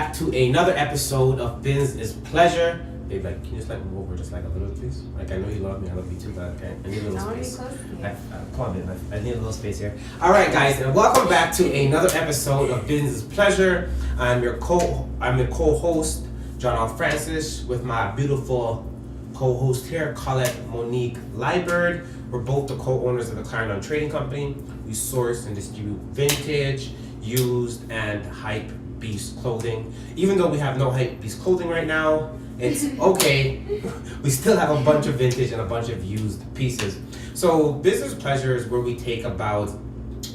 back to another episode of Business Pleasure. Babe, like, can you just move over just like a little, please? Like, I know you love me, I love you too, but okay, I need a little space. Come on, babe, I need a little space here. All right, guys, and welcome back to another episode of Business Pleasure. I'm your co-host, John L. Francis, with my beautiful co-host here, Colette Monique Liebert. We're both the co-owners of the Clarendon Trading Company. We source and distribute vintage, used, and hype beast clothing. Even though we have no hype beast clothing right now, it's okay. We still have a bunch of vintage and a bunch of used pieces. So Business Pleasure is where we take about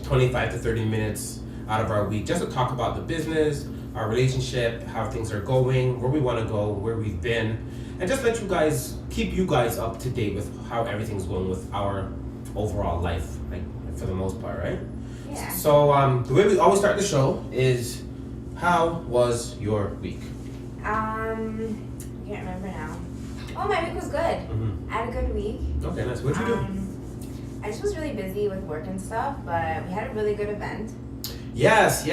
25 to 30 minutes out of our week just to talk about the business, our relationship, how things are going, where we want to go, where we've been, and just let you guys, keep you guys up to date with how everything's going with our overall life, like for the most part, right? Yeah. So the way we always start the show is, how was your week? I can't remember now. Oh, my week was good. Mm-hmm. I had a good week. Okay, nice. What'd you do? I just was really busy with work and stuff, but we had a really good event. Yes.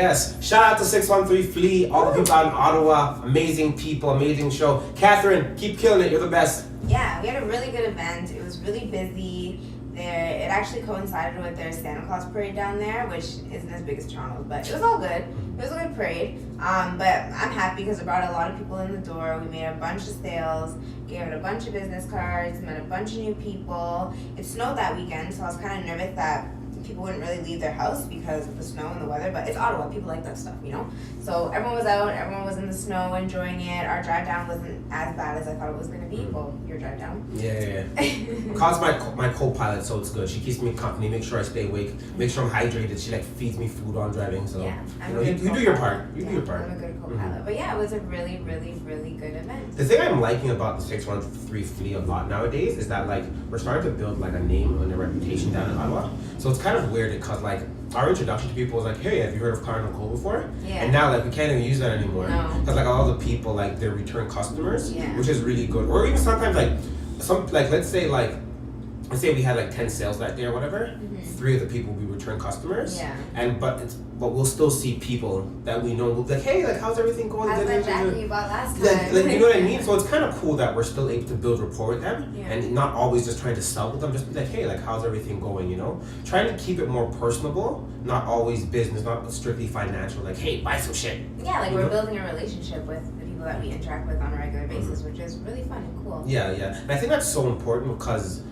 Shout out to 613 Flea, all the people out in Ottawa. Amazing people, amazing show. Catherine, keep killing it. You're the best. Yeah, we had a really good event. It was really busy. It actually coincided with their Santa Claus parade down there, which isn't as big as Toronto's, but it was all good. It was a good parade. But I'm happy because it brought a lot of people in the door. We made a bunch of sales, gave out a bunch of business cards, met a bunch of new people. It snowed that weekend, so I was kind of nervous that people wouldn't really leave their house because of the snow and the weather, but it's Ottawa, people like that stuff, you know? So everyone was out, everyone was in the snow enjoying it. Our drive down wasn't as bad as I thought it was going to be. Well, your drive down. Yeah. Carl's my co-pilot, so it's good. She keeps me company, make sure I stay awake, make sure I'm hydrated. She feeds me food while I'm driving, so yeah, you do your part. You do your part. I'm a good co-pilot. Mm-hmm. But yeah, it was a really, really, really good event. The thing I'm liking about the 613 Flea a lot nowadays is that we're starting to build a name and a reputation down in Ottawa. So it's kind of weird because our introduction to people was hey, have you heard of Clarendon Cole before? Yeah. And now we can't even use that anymore. No. Because all the people they're return customers, yeah. which is really good. Or even sometimes let's say we had 10 sales that day or whatever. Mm-hmm. 3 of the people will be return customers. Yeah. But we'll still see people that we know will be hey, how's everything going? How's that jacket you bought last time? You know what I mean? So it's kind of cool that we're still able to build rapport with them, yeah. and not always just trying to sell with them, just be hey, how's everything going, you know? Trying to keep it more personable, not always business, not strictly financial, hey, buy some shit. Yeah, we're building a relationship with the people that we interact with on a regular basis, which is really fun and cool. Yeah. And I think that's so important because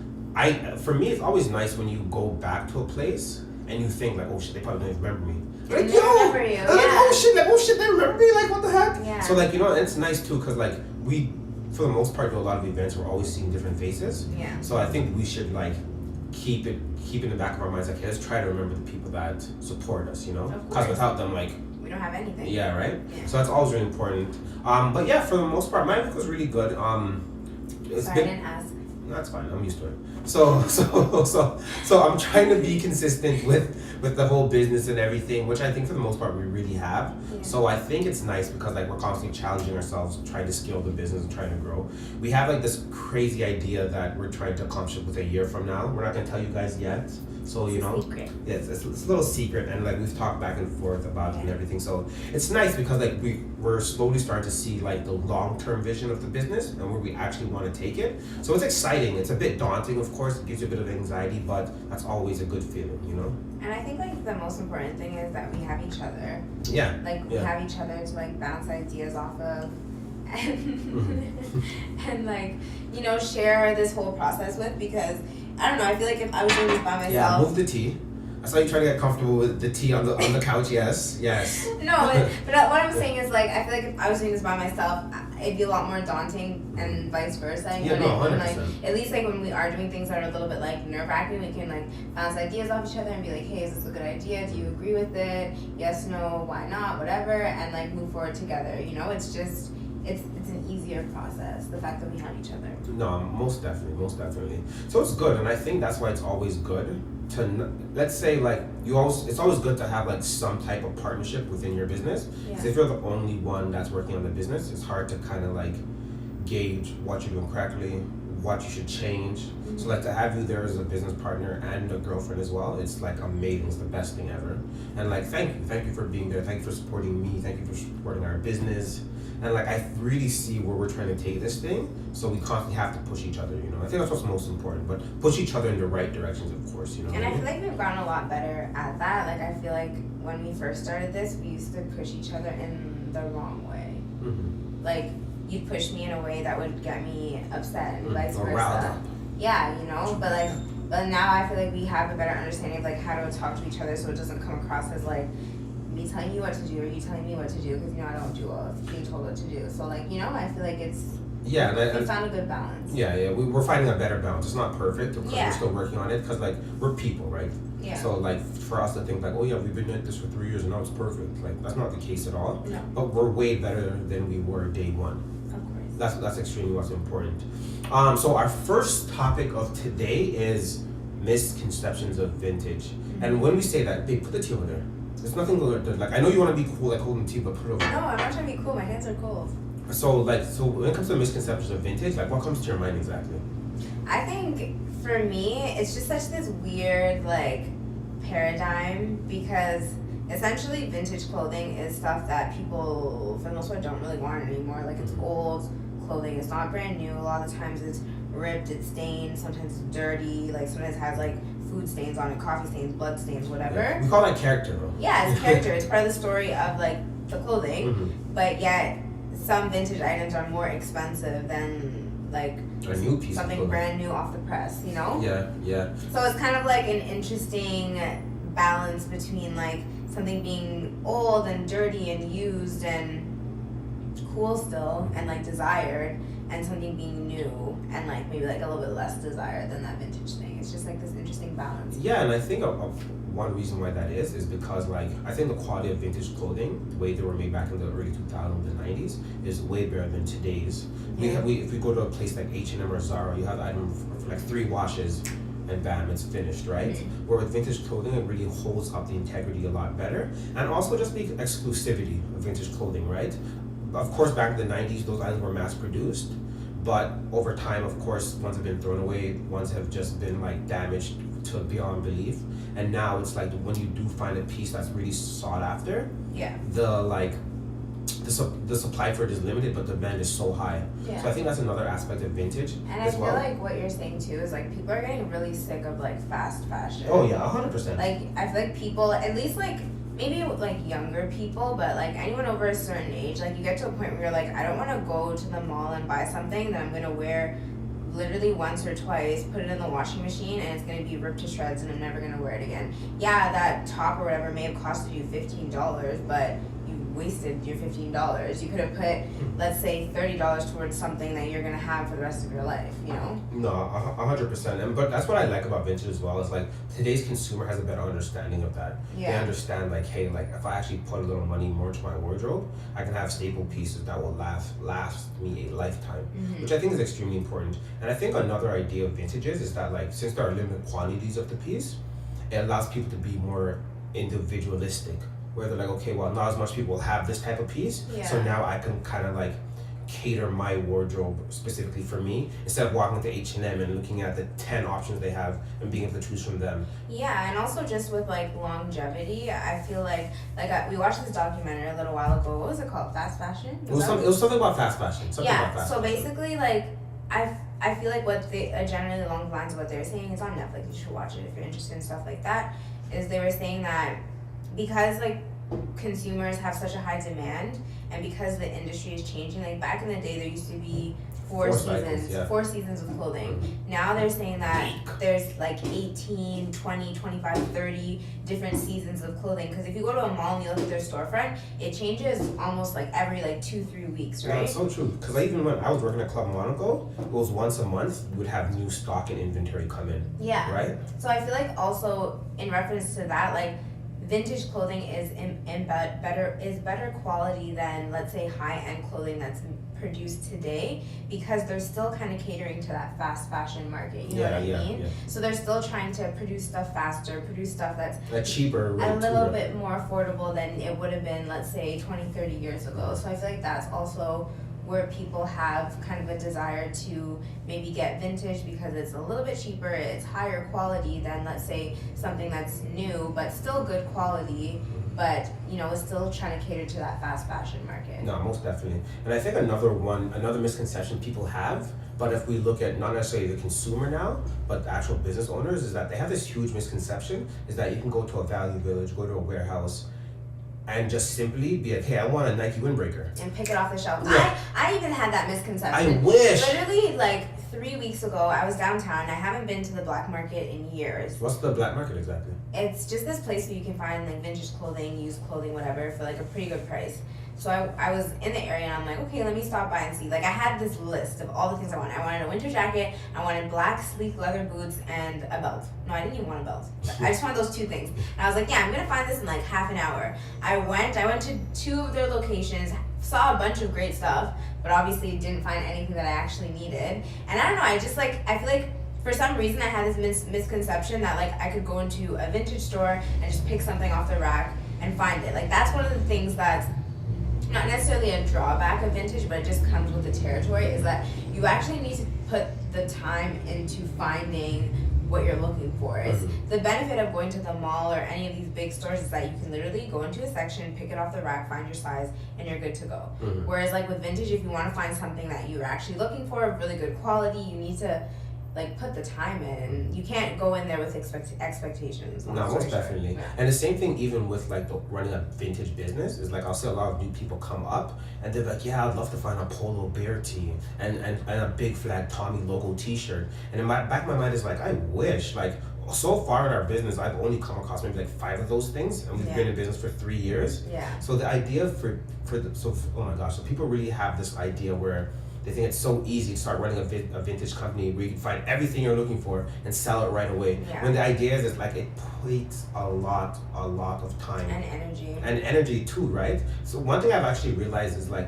for me, it's always nice when you go back to a place and you think oh shit, they probably don't even remember me. Remember you. Yeah. Oh shit, they remember me. What the heck? Yeah. So it's nice too because we, for the most part, do a lot of events. We're always seeing different faces. Yeah. So I think we should keep in the back of our minds hey, let's try to remember the people that support us. You know, because without them we don't have anything. Yeah. Right. Yeah. So that's always really important. But yeah, for the most part, my week was really good. I didn't ask. That's fine. I'm used to it. So I'm trying to be consistent with the whole business and everything, which I think for the most part we really have. Yeah. So I think it's nice because we're constantly challenging ourselves, trying to scale the business and trying to grow. We have this crazy idea that we're trying to accomplish with a year from now. We're not gonna tell you guys yet. So Secret. Yeah, it's a little secret, and we've talked back and forth about it and everything. So it's nice because we're slowly starting to see the long-term vision of the business and where we actually want to take it. So it's exciting. It's a bit daunting, of course. It gives you a bit of anxiety, but that's always a good feeling, you know. And I think the most important thing is that we have each other. Yeah. We have each other to bounce ideas off of. And and share this whole process with, because I don't know, I feel if I was doing this by myself. Yeah, move the tea. I saw you trying to get comfortable with the tea on the couch. Yes. No, but what I'm saying is I feel if I was doing this by myself, it'd be a lot more daunting, and vice versa. Yeah, no, 100%. At least when we are doing things that are a little bit nerve-wracking, we can bounce ideas off each other and be hey, is this a good idea? Do you agree with it? Yes, no, why not? Whatever, and move forward together. You know, it's just. It's an easier process, the fact that we have each other. No, most definitely. So it's good, and I think that's why it's always good to, let's say it's always good to have some type of partnership within your business. Because if you're the only one that's working on the business, it's hard to kind of gauge what you're doing correctly, what you should change. Mm-hmm. So like to have you there as a business partner and a girlfriend as well, it's like amazing. It's the best thing ever. And like thank you for being there. Thank you for supporting me. Thank you for supporting our business. And like I really see where we're trying to take this thing. So we constantly have to push each other. You know, I think that's what's most important. But push each other in the right directions, of course. You know. And I feel like we've gotten a lot better at that. Like I feel like when we first started this, we used to push each other in the wrong way. Mm-hmm. Like you'd push me in a way that would get me upset and vice versa. Yeah, you know, but now I feel like we have a better understanding of like how to talk to each other so it doesn't come across as like me telling you what to do or you telling me what to do because you know I don't do well with being told what to do. So like, you know, I feel like it's we found a good balance. Yeah, we're finding a better balance. It's not perfect because we're still working on it because like we're people, right? Yeah. So like for us to think like, oh yeah, we've been at this for 3 years and now it's perfect. Like that's not the case at all. No. But we're way better than we were day one. Of course. That's extremely what's important. So our first topic of today is misconceptions of vintage. Mm-hmm. And when we say that, they put the tea over there. There's nothing good. Like I know you want to be cool, like holding tea, but put it over. No, I'm not trying to be cool. My hands are cold. So when it comes to misconceptions of vintage, like what comes to your mind exactly? I think for me, it's just such this weird like paradigm because essentially vintage clothing is stuff that people for the most part don't really want anymore. Like it's old clothing, it's not brand new. A lot of the times it's ripped, it's stained, sometimes it's dirty, like sometimes it has like food stains on it, coffee stains, blood stains, whatever. Yeah. We call that character though. Yeah, it's character. It's part of the story of like the clothing, but yet some vintage items are more expensive than like a new piece something brand new off the press, you know? Yeah. So it's kind of like an interesting balance between like something being old and dirty and used and cool still and like desired and something being new and like maybe like a little bit less desired than that vintage thing. It's just like this interesting balance. Yeah, and I think one reason why that is because like I think the quality of vintage clothing, the way they were made back in the early 2000s and 90s, is way better than today's. Yeah. If we go to a place like H&M or Zara, you have the item for like 3 washes and bam, it's finished, right? Mm-hmm. Where with vintage clothing, it really holds up the integrity a lot better, and also just the exclusivity of vintage clothing, right? Of course, back in the 90s, those items were mass produced, but over time, of course, ones have been thrown away, ones have just been like damaged to beyond belief, and now it's like when you do find a piece that's really sought after, the supply for it is limited, but the demand is so high. Yeah. So I think that's another aspect of vintage. And I feel like what you're saying too is like people are getting really sick of like fast fashion. Oh yeah, 100%. Like I feel like people, at least like maybe like younger people, but like anyone over a certain age, like you get to a point where you're like, I don't want to go to the mall and buy something that I'm gonna wear literally once or twice, put it in the washing machine, and it's gonna be ripped to shreds, and I'm never gonna wear it again. Yeah, that top or whatever may have costed you $15, but wasted your $15. You could have put, let's say, $30 towards something that you're gonna have for the rest of your life, you know? No, 100%. But that's what I like about vintage as well, is like today's consumer has a better understanding of that. Yeah. They understand like, hey, like if I actually put a little money more into my wardrobe, I can have staple pieces that will last me a lifetime, which I think is extremely important. And I think another idea of vintages is that like since there are limited quantities of the piece, it allows people to be more individualistic. Where they're like, okay, well, not as much people have this type of piece, so now I can kind of like cater my wardrobe specifically for me instead of walking to H&M and looking at the 10 options they have and being able to choose from them. Yeah, and also just with like longevity, I feel like we watched this documentary a little while ago. What was it called? Fast fashion? It was something about fast fashion. Basically like I feel like what they generally along the lines of what they were saying, it's on Netflix. You should watch it if you're interested in stuff like that. Is they were saying that because like consumers have such a high demand and because the industry is changing, like back in the day there used to be four seasons of clothing. Now they're saying that there's like 18, 20, 25, 30 different seasons of clothing, because if you go to a mall and you look at their storefront, it changes almost like every like 2-3 weeks, right? Yeah, it's so true, because even when I was working at Club Monaco, it was once a month we would have new stock and inventory come in. Yeah. Right? So I feel like also in reference to that, like vintage clothing is better quality than, let's say, high-end clothing that's produced today, because they're still kind of catering to that fast fashion market, you know what I mean? Yeah. So they're still trying to produce stuff faster, produce stuff that's cheaper, a little bit more affordable than it would have been, let's say, 20-30 years ago. So I feel like that's also where people have kind of a desire to maybe get vintage because it's a little bit cheaper, it's higher quality than, let's say, something that's new but still good quality, but is still trying to cater to that fast fashion market. No, most definitely. And I think another misconception people have, but if we look at not necessarily the consumer now, but the actual business owners, is that they have this huge misconception, is that you can go to a value village, go to a warehouse, and just simply be like, hey, I want a Nike windbreaker. And pick it off the shelf. Yeah. I even had that misconception. I wish. Literally, like 3 weeks ago, I was downtown. I haven't been to the black market in years. What's the black market exactly? It's just this place where you can find like vintage clothing, used clothing, whatever, for like a pretty good price. So I was in the area and I'm like, okay, let me stop by and see. Like I had this list of all the things I wanted. I wanted a winter jacket, I wanted black sleek leather boots, and a belt. No, I didn't even want a belt. I just wanted those 2 things. And I was like, yeah, I'm gonna find this in like half an hour. I went to 2 of their locations, saw a bunch of great stuff, but obviously didn't find anything that I actually needed. And I don't know, I feel like for some reason I had this misconception that like I could go into a vintage store and just pick something off the rack and find it. Like that's one of the things that's not necessarily a drawback of vintage, but it just comes with the territory, is that you actually need to put the time into finding what you're looking for. Is the benefit of going to the mall or any of these big stores is that you can literally go into a section, pick it off the rack, find your size, and you're good to go. Whereas like with vintage, if you want to find something that you're actually looking for, really good quality, you need to like put the time in. You can't go in there with expectations. No, most definitely. Yeah. And the same thing even with like running a vintage business is like I'll see a lot of new people come up and they're like, yeah, I'd love to find a Polo Bear tee and a Big Flag Tommy logo t-shirt. And in my back of my mind is like, I wish, like so far in our business I've only come across maybe like 5 of those things, and we've been in business for 3 years. Yeah. So the idea so people really have this idea where they think it's so easy to start running a vintage company where you can find everything you're looking for and sell it right away. Yeah. When the idea is like it takes a lot of time. And energy. And energy too, right? So one thing I've actually realized is like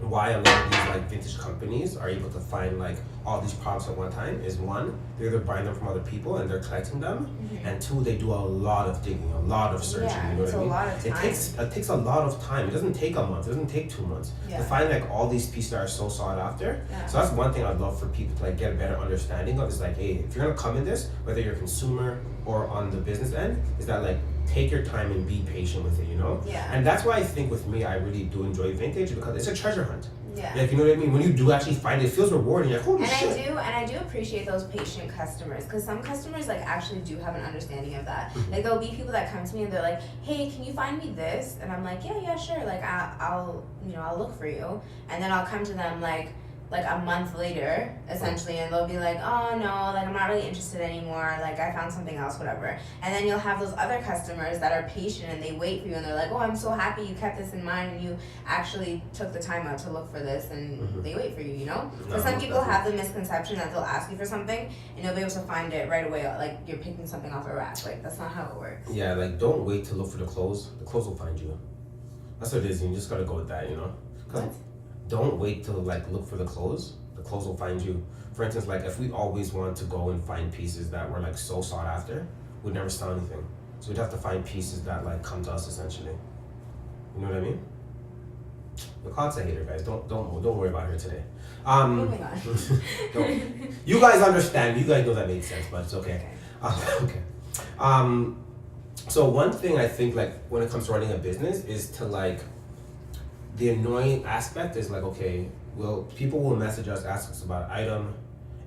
why a lot of these like vintage companies are able to find like all these products at one time is, one, they're either buying them from other people and they're collecting them, and 2, they do a lot of digging, a lot of searching. Yeah, you know what I mean? A lot of time. It takes a lot of time. It doesn't take a month. It doesn't take 2 months to find like all these pieces that are so sought after. Yeah. So that's one thing I'd love for people to like get a better understanding of, is like, hey, if you're gonna come in this, whether you're a consumer or on the business end, is that like take your time and be patient with it, you know? Yeah. And that's why I think with me, I really do enjoy vintage, because it's a treasure hunt. Yeah. Like, you know what I mean? When you do actually find it, it feels rewarding. You're like, holy shit. I do appreciate those patient customers, because some customers like actually do have an understanding of that. Like there'll be people that come to me and they're like, hey, can you find me this? And I'm like, yeah, sure. Like I'll look for you. And then I'll come to them like a month later, essentially, and they'll be like, oh no, like I'm not really interested anymore, like I found something else, whatever. And then you'll have those other customers that are patient and they wait for you and they're like, oh, I'm so happy you kept this in mind and you actually took the time out to look for this, and they wait for you, you know? Because some people have the misconception that they'll ask you for something and you'll be able to find it right away, like you're picking something off a rack. Like that's not how it works. Yeah, like don't wait to look for the clothes will find you. That's what it is. You just gotta go with that, you know? What? Don't wait to like look for the clothes will find you. For instance, like if we always wanted to go and find pieces that were like so sought after, we'd never sell anything. So we'd have to find pieces that like come to us essentially. You know what I mean? The Cloud's a hater, guys. Don't worry about her today. Moving on. You guys understand. You guys know that made sense, but it's okay. Okay. So one thing I think like when it comes to running a business is to like, the annoying aspect is like, okay, well, people will message us, ask us about an item,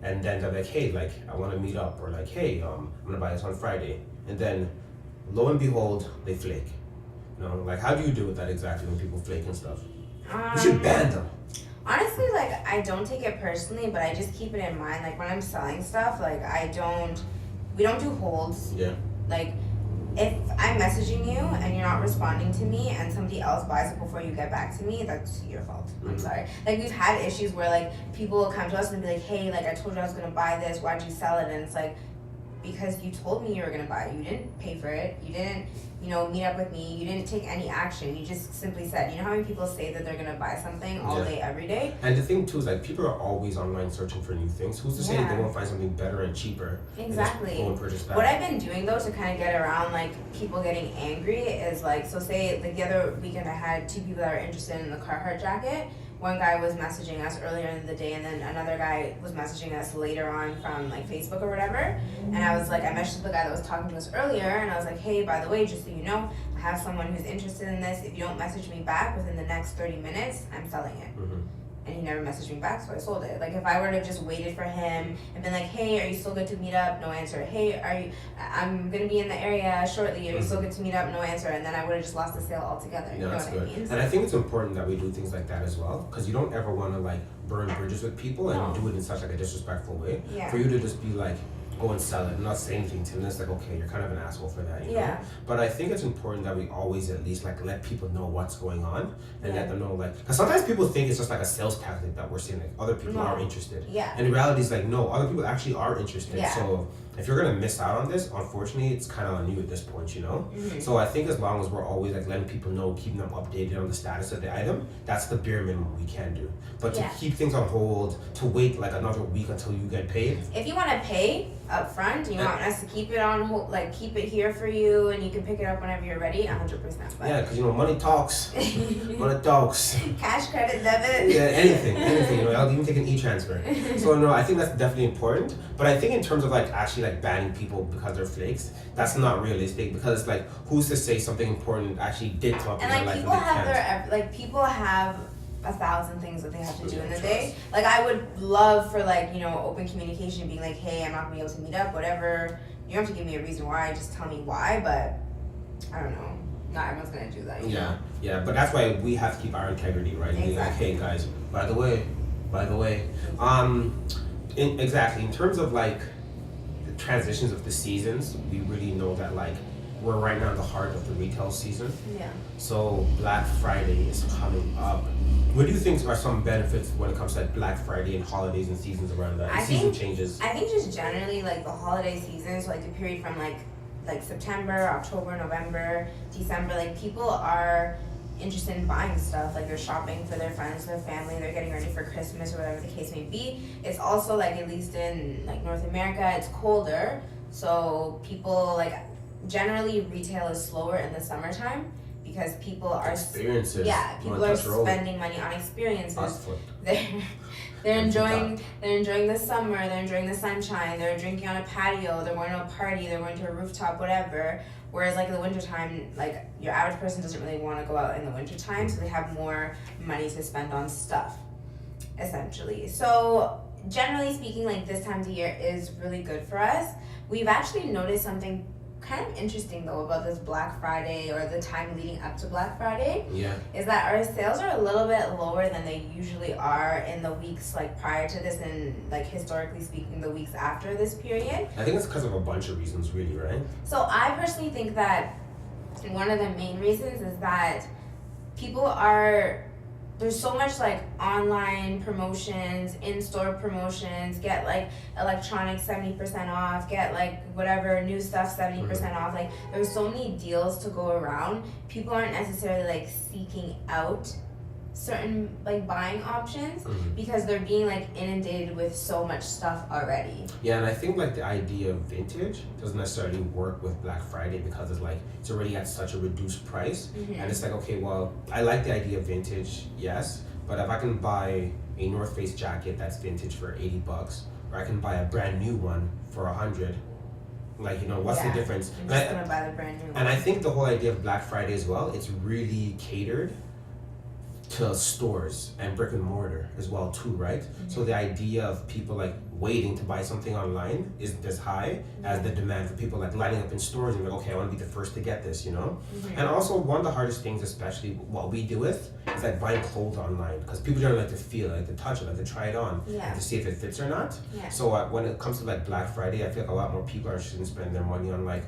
and then they're like, hey, like, I want to meet up, or like, hey, I'm gonna buy this on Friday, and then lo and behold, they flake. You know, like, how do you deal with that exactly when people flake and stuff? You should ban them. Honestly, like, I don't take it personally, but I just keep it in mind. Like, when I'm selling stuff, like, we don't do holds. Yeah. Like, if I'm messaging you and you're not responding to me and somebody else buys it before you get back to me, that's your fault. I'm sorry. Like, we've had issues where, like, people will come to us and be like, hey, like, I told you I was going to buy this. Why'd you sell it? And it's like, because you told me you were going to buy it. You didn't pay for it. You didn't, meet up with me. You didn't take any action. You just simply said, you know how many people say that they're going to buy something all day, every day? And the thing, too, is, like, people are always online searching for new things. Who's to say they won't find something better and cheaper? Exactly. Go and purchase that. What I've been doing, though, to kind of get around, like, people getting angry is, like, so say, like, the other weekend I had 2 people that are interested in the Carhartt jacket. one guy was messaging us earlier in the day, and then another guy was messaging us later on from like Facebook or whatever. And I was like, I messaged the guy that was talking to us earlier, and I was like, hey, by the way, just so you know, I have someone who's interested in this. If you don't message me back within the next 30 minutes, I'm selling it. And he never messaged me back, so I sold it. Like, if I were to have just waited for him and been like, hey, are you still good to meet up? No answer. Hey, I'm gonna be in the area shortly. Are you still good to meet up? No answer. And then I would have just lost the sale altogether. You know what I mean? And I think it's important that we do things like that as well, because you don't ever want to like burn bridges with people and do it in such like a disrespectful way. Yeah. For you to just be like, go and sell it and not say anything to them, it's like, okay, you're kind of an asshole for that, you know? But I think it's important that we always at least like let people know what's going on and let them know, like, because sometimes people think it's just like a sales tactic that we're saying like other people are interested. And the reality is like, no, other people actually are interested. So if you're gonna miss out on this, unfortunately, it's kind of on you at this point, you know? So I think as long as we're always like letting people know, keeping them updated on the status of the item, that's the bare minimum we can do. But to keep things on hold, to wait like another week until you get paid. If you want to pay up front, you want us to keep it on hold, like keep it here for you, and you can pick it up whenever you're ready, 100%. Yeah, because you know, money talks. Money talks. Cash, credit, debit. Yeah, anything, you know, I'll even take an e-transfer. So no, I think that's definitely important. But I think in terms of like actually like banning people because they're flakes, that's not realistic, because it's like, who's to say something important actually did come up in their life and they can't? People have 1,000 things that they have to do in the day. Like, I would love for like, you know, open communication, being like, hey, I'm not gonna be able to meet up, whatever. You don't have to give me a reason why, just tell me why. But I don't know, not everyone's gonna do that, you know? Yeah, but that's why we have to keep our integrity, right? Being like, hey guys, by the way, in terms of like the transitions of the seasons, we really know that like we're right now in the heart of the retail season. So Black Friday is coming up. What do you think are some benefits when it comes to like Black Friday and holidays and seasons around that? Season changes. I think just generally like the holiday seasons, so like the period from like September, October, November, December, like people are interested in buying stuff. Like they're shopping for their friends, their family, they're getting ready for Christmas or whatever the case may be. It's also like, at least in like North America, it's colder, so people like generally retail is slower in the summertime because people are experiences. People are spending money on experiences. They're enjoying the summer, they're enjoying the sunshine, they're drinking on a patio, they're going to a party, they're going to a rooftop, whatever. Whereas like in the wintertime, like your average person doesn't really want to go out in the wintertime, so they have more money to spend on stuff, essentially. So generally speaking, like this time of the year is really good for us. We've actually noticed something kind of interesting though about this Black Friday, or the time leading up to Black Friday, is that our sales are a little bit lower than they usually are in the weeks like prior to this, and like historically speaking the weeks after this period. I think it's because of a bunch of reasons, really, right? So I personally think that one of the main reasons is that people are, there's so much like online promotions, in-store promotions, get like electronics 70% off, get like whatever new stuff 70% off. Like there's so many deals to go around. People aren't necessarily like seeking out certain like buying options because they're being like inundated with so much stuff already. Yeah, and I think like the idea of vintage doesn't necessarily work with Black Friday because it's like it's already at such a reduced price, and it's like, okay, well, I like the idea of vintage, yes, but if I can buy a North Face jacket that's vintage for $80, or I can buy a brand new one for $100, like, you know, what's the difference? I'm just gonna buy the brand new one. And I think the whole idea of Black Friday as well, it's really catered to stores and brick and mortar as well too, right? So the idea of people like waiting to buy something online isn't as high as the demand for people like lining up in stores and like, okay, I want to be the first to get this, you know? And also one of the hardest things, especially what we deal with, is like buying clothes online, because people don't like to feel it, like to touch it, like to try it on, and to see if it fits or not. So when it comes to like Black Friday, I feel like a lot more people are interested in spending their money on like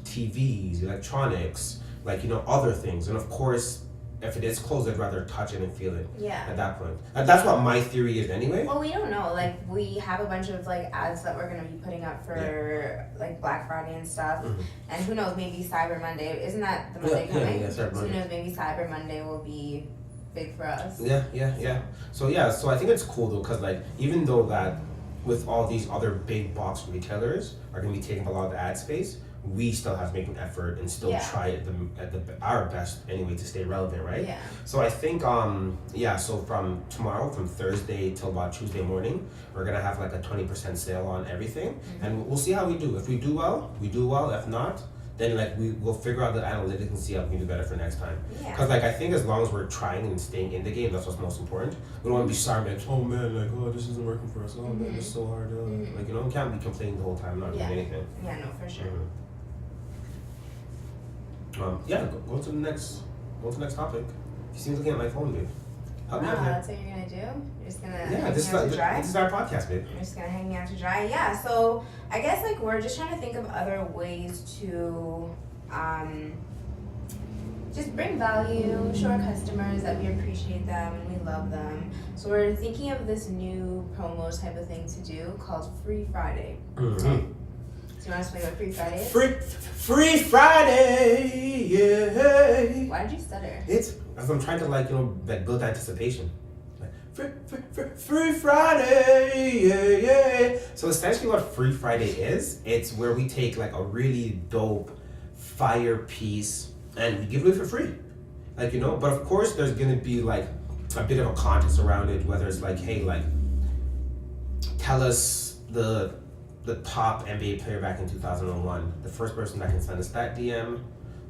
TVs, electronics, like, you know, other things. And of course, if it is closed, I'd rather touch it and feel it at that point. And that's what my theory is anyway. Well, we don't know. Like, we have a bunch of like ads that we're going to be putting up for like Black Friday and stuff. And who knows, maybe Cyber Monday. Isn't that the Monday coming? Yeah, Cyber Monday. Who knows, maybe Cyber Monday will be big for us. Yeah. So I think it's cool though, because like, even though that with all these other big box retailers are going to be taking a lot of the ad space, we still have to make an effort and still try our best anyway to stay relevant, right? Yeah. So I think so from tomorrow, from Thursday till about Tuesday morning, we're gonna have like a 20% sale on everything, and we'll see how we do. If we do well, we do well. If not, then like we'll figure out the analytics and see how we can do better for next time. Because like I think as long as we're trying and staying in the game, that's what's most important. We don't want to be sorry like, oh man, like this isn't working for us. Oh man, it's so hard. Like we can't be complaining the whole time, not doing anything. Yeah, no, for sure. Go to the next topic. You seem looking at my phone, babe. That's what you're gonna do? You're just gonna hang me out to dry? This is our podcast, babe. You're just gonna hang me out to dry? Yeah, so I guess like we're just trying to think of other ways to just bring value, show our customers that we appreciate them and we love them. So we're thinking of this new promo type of thing to do called Free Friday. So you want to explain what Free Friday is? Free Friday, yeah. Why did you stutter? It's as I'm trying to like build anticipation. Free Friday, yeah. So essentially, what Free Friday is, it's where we take like a really dope fire piece and we give it away for free, But of course, there's gonna be like a bit of a context around it, whether it's like, hey, like, tell us the top NBA player back in 2001. The first person that can send us that DM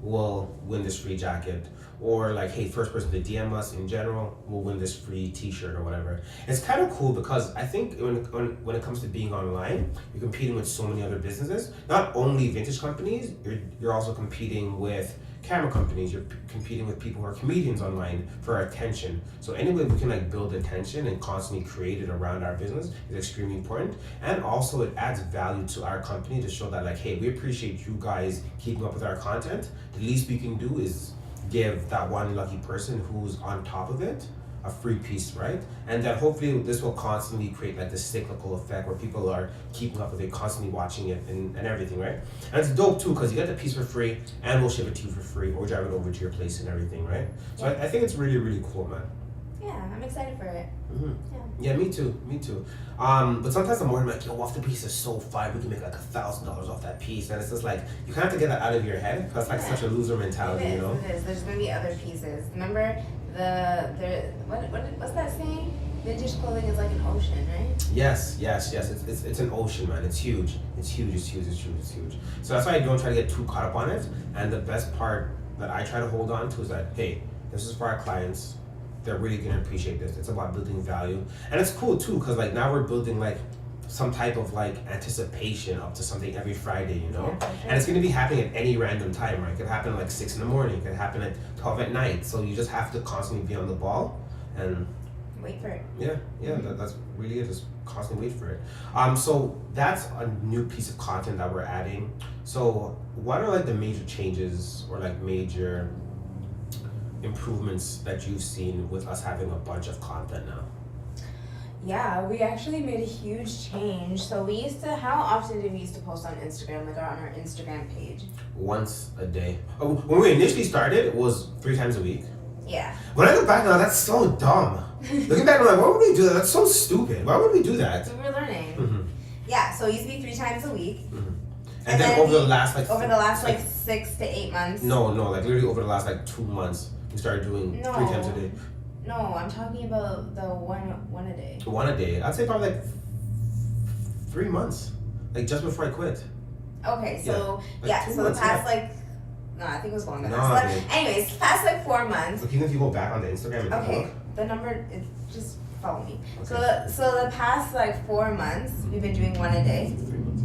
will win this free jacket. Or like, hey, first person to DM us in general will win this free t-shirt or whatever. It's kind of cool because I think when it comes to being online, you're competing with so many other businesses. Not only vintage companies, you're also competing with camera companies, you're competing with people who are comedians online for attention. So any way we can like build attention and constantly create it around our business is extremely important. And also it adds value to our company to show that like, hey, we appreciate you guys keeping up with our content. The least we can do is give that one lucky person who's on top of it a free piece, right? And then hopefully this will constantly create like this cyclical effect where people are keeping up with it, constantly watching it and everything, right? And it's dope too because you get the piece for free and we'll ship it to you for free or drive it over to your place and everything, right? So I think it's really, really cool, man. Yeah, I'm excited for it. Yeah, me too. But sometimes I'm more like, yo, off the piece is so fire, we can make like $1,000 off that piece. And it's just like, you kind of have to get that out of your head because it's like such a loser mentality, It is. There's going to be other pieces. Remember what's that saying? Vintage clothing is like an ocean, right? Yes. It's an ocean, man. It's huge. It's huge. So that's why I don't try to get too caught up on it. And the best part that I try to hold on to is that, hey, this is for our clients. They're really gonna appreciate this. It's about building value. And it's cool too, because like now we're building like some type of like anticipation up to something every Friday, Yeah, sure. And it's gonna be happening at any random time, right? It could happen at like 6 in the morning, it could happen at 12 at night. So you just have to constantly be on the ball and wait for it. Yeah, that's really it. Just constantly wait for it. So that's a new piece of content that we're adding. So what are like the major changes or like major improvements that you've seen with us having a bunch of content now? Yeah, we actually made a huge change. So how often did we used to post on Instagram, like on our Instagram page? Once a day. Oh, when we initially started, it was 3 times a week. Yeah. When I look back now, that's so dumb. Looking back, I'm like, why would we do that? That's so stupid. Why would we do that? We were learning. Yeah, so it used to be 3 times a week. And then over the last 6 to 8 months. No, like literally over the last like 2 months, we started doing 3 times a day. No, I'm talking about the one a day. One a day. I'd say probably like 3 months, like just before I quit. Okay, so so the past no, I think it was longer. No, anyways, past like 4 months. Look, even if you go back on the Instagram and okay, look. the number is just follow me. Okay. So the past like 4 months, we've been doing one a day. 3 months.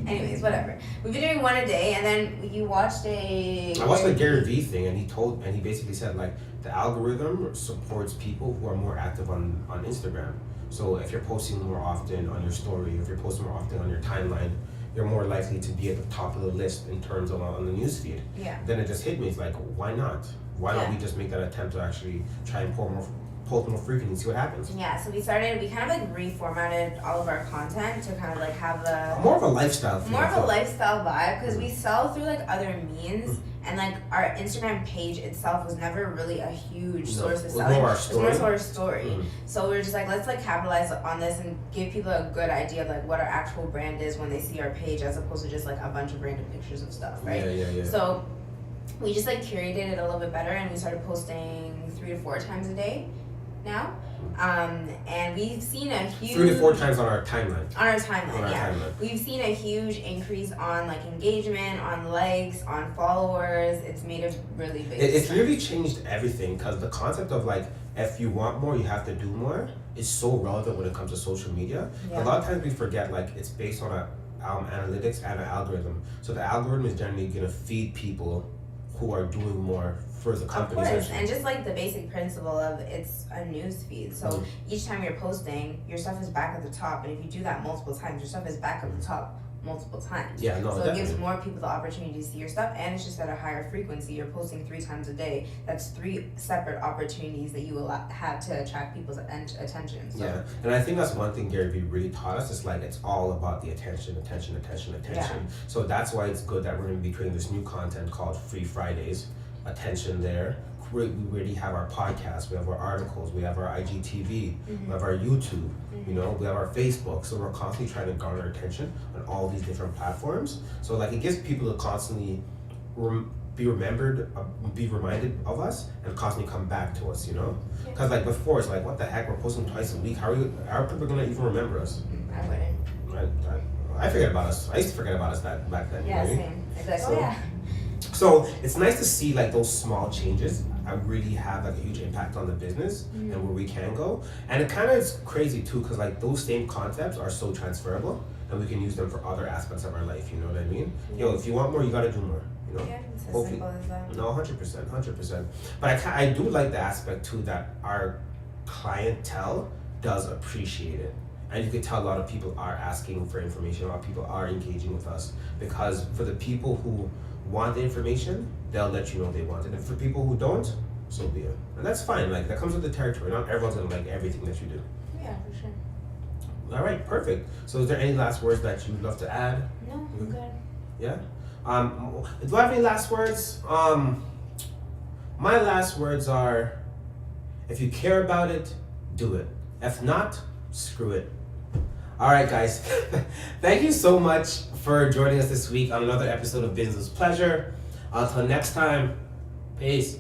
Anyways, whatever. We've been doing one a day, and then you watched I watched the Gary Vee thing, and he basically said like the algorithm supports people who are more active on Instagram. So if you're posting more often on your story, if you're posting more often on your timeline, you're more likely to be at the top of the list in terms of on the newsfeed. Yeah. Then it just hit me. It's like, why not? Why don't we just make that attempt to actually try and post more frequently, see what happens. Yeah, so we kind of like reformatted all of our content to kind of like have more of a lifestyle thing. More of a lifestyle vibe, because we sell through like other means, and like our Instagram page itself was never really a huge source of selling. It was more so our story. So we were just like, let's like capitalize on this and give people a good idea of like what our actual brand is when they see our page, as opposed to just like a bunch of random pictures of stuff, right? Yeah. So we just like curated it a little bit better, and we started posting 3 to 4 times a day now. And we've seen a huge 3 to 4 times on our timeline. Timeline. We've seen a huge increase on like engagement, on likes, on followers. It's made a really big It's really changed everything, because the concept of like, if you want more, you have to do more is so relevant when it comes to social media. A lot of times we forget like it's based on analytics and an algorithm. So the algorithm is generally going to feed people who are doing more for the company. Of course, and just like the basic principle of it's a news feed. So each time you're posting, your stuff is back at the top, and if you do that multiple times, your stuff is back at the top multiple times. So definitely. It gives more people the opportunity to see your stuff, and it's just at a higher frequency. You're posting 3 times a day. That's 3 separate opportunities that you will have to attract people's attention. So. Yeah, and I think that's one thing Gary Vee really taught us. It's like it's all about the attention. Yeah. So that's why it's good that we're going to be creating this new content called Free Fridays. Attention there. We already have our podcast, we have our articles, we have our IGTV, we have our YouTube, you know, we have our Facebook. So we're constantly trying to garner attention on all these different platforms. So like it gives people to constantly be reminded of us and constantly come back to us, you know? Because like before, it's like, what the heck, we're posting twice a week. How are people gonna even remember us? I wouldn't. I forget about us. I used to forget about us back then. Yeah, right? same. Exactly. So it's nice to see like those small changes really have like a huge impact on the business and where we can go. And it kind of is crazy too, because like those same concepts are so transferable, and we can use them for other aspects of our life. You know what I mean? Yo, if you want more, you gotta do more. You know? Yeah, it's as simple as that. No, 100%. But I do like the aspect too that our clientele does appreciate it. And you can tell a lot of people are asking for information, a lot of people are engaging with us, because for the people who want the information, they'll let you know they want it. And for people who don't, so be it. And that's fine, like that comes with the territory. Not everyone's gonna like everything that you do. Yeah, for sure. All right, perfect. So is there any last words that you'd love to add? No, I'm good. Yeah? Do I have any last words? My last words are, if you care about it, do it. If not, screw it. All right, guys. Thank you so much for joining us this week on another episode of Business Pleasure. Until next time, peace.